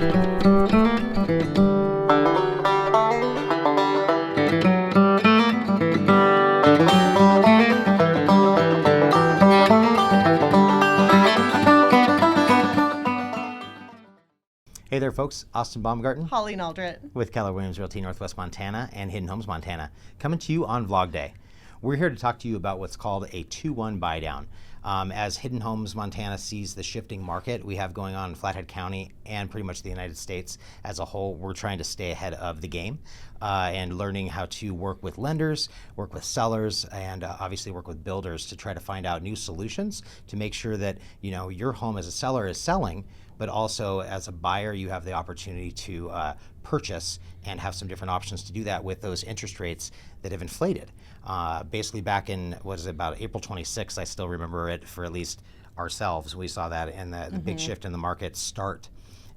Hey there, folks. Austin Baumgarten Holly Naldrett with Keller Realty Northwest Montana and Hidden Homes Montana, coming to you on Vlog Day. We're here to talk to you about what's called a 2-1 buydown. As Hidden Homes Montana sees the shifting market we have going on in Flathead County and pretty much the United States as a whole, we're trying to stay ahead of the game and learning how to work with lenders, work with sellers, and obviously work with builders to try to find out new solutions to make sure that your home as a seller is selling, but also as a buyer, you have the opportunity to purchase and have some different options to do that with those interest rates that have inflated. Basically back in, about April 26th, I still remember it for at least ourselves. We saw that in the big shift in the market start.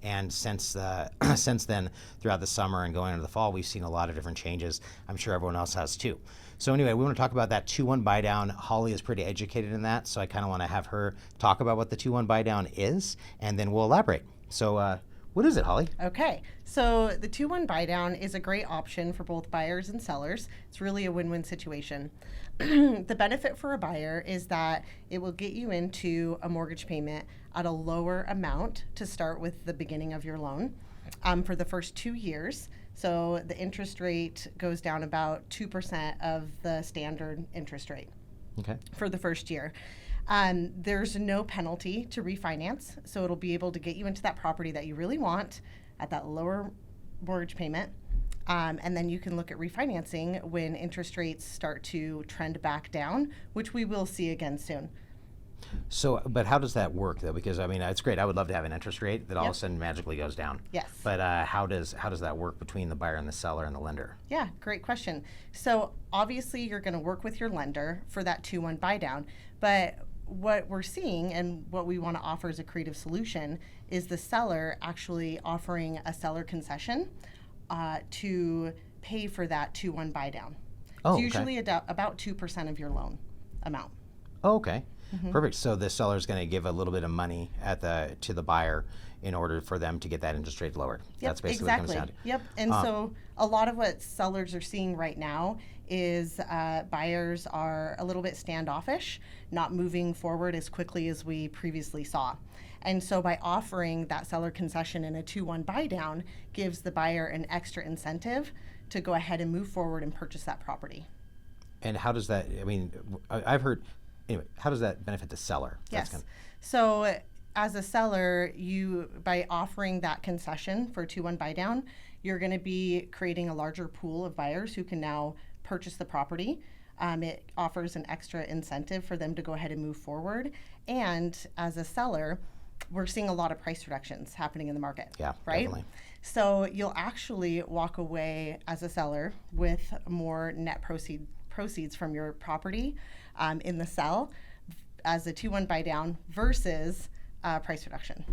And since then, throughout the summer and going into the fall, we've seen a lot of different changes. I'm sure everyone else has too. So anyway, we want to talk about that 2-1 buydown. Holly is pretty educated in that, so I kind of want to have her talk about what the 2-1 buydown is, and then we'll elaborate. So what is it, Holly? Okay, so the 2-1 buydown is a great option for both buyers and sellers. It's really a win-win situation. The benefit for a buyer is that it will get you into a mortgage payment at a lower amount to start with the beginning of your loan for the first 2 years. So the interest rate goes down about 2% of the standard interest rate for the first year. There's no penalty to refinance, so it'll be able to get you into that property that you really want at that lower mortgage payment. And then you can look at refinancing when interest rates start to trend back down, which we will see again soon. So, but how does that work though? Because I mean, it's great. I would love to have an interest rate that all of a sudden magically goes down. Yes. But how does that work between the buyer and the seller and the lender? Yeah, great question. So obviously you're going to work with your lender for that 2-1 buydown, but what we're seeing and what we want to offer as a creative solution is the seller actually offering a seller concession to pay for that 2-1 buydown. Oh, it's usually about 2% of your loan amount. Oh, okay. Perfect. So the seller is going to give a little bit of money to the buyer in order for them to get that interest rate lowered. Yep, That's basically exactly. what it comes down to. Yep. And so a lot of what sellers are seeing right now is buyers are a little bit standoffish, not moving forward as quickly as we previously saw. And so by offering that seller concession in a 2-1 buydown gives the buyer an extra incentive to go ahead and move forward and purchase that property. And how does that, I mean, I've heard, anyway, how does that benefit the seller? Yes. So as a seller, by offering that concession for a 2-1 buydown, you're going to be creating a larger pool of buyers who can now purchase the property. It offers an extra incentive for them to go ahead and move forward. And as a seller, we're seeing a lot of price reductions happening in the market. Yeah, right? Definitely. So you'll actually walk away as a seller with more net proceeds from your property in the sell as a 2-1 buydown versus price reduction.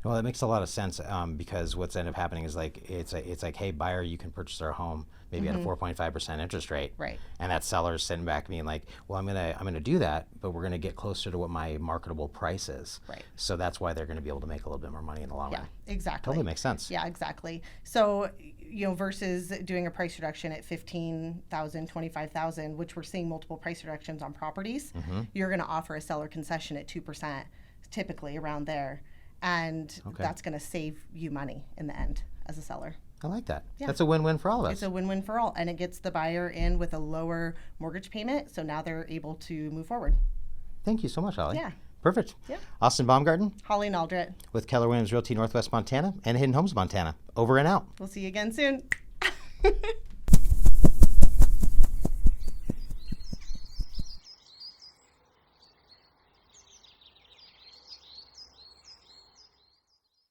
Well, that makes a lot of sense because what's ended up happening is it's like, hey, buyer, you can purchase our home maybe at a 4.5% interest rate, right? And that seller's sitting back being like, well, I'm gonna do that, but we're gonna get closer to what my marketable price is, right? So that's why they're gonna be able to make a little bit more money in the long run. Yeah, exactly. Totally makes sense. Yeah, exactly. So versus doing a price reduction at $15,000, $25,000, which we're seeing multiple price reductions on properties, you're going to offer a seller concession at 2%, typically around there. And that's going to save you money in the end as a seller. I like that. Yeah. That's a win-win for all of us. It's a win-win for all. And it gets the buyer in with a lower mortgage payment. So now they're able to move forward. Thank you so much, Holly. Yeah. Perfect. Yep. Austin Baumgarten Holly Naldrett with Keller Realty Northwest Montana and Hidden Homes Montana. Over and out. We'll see you again soon.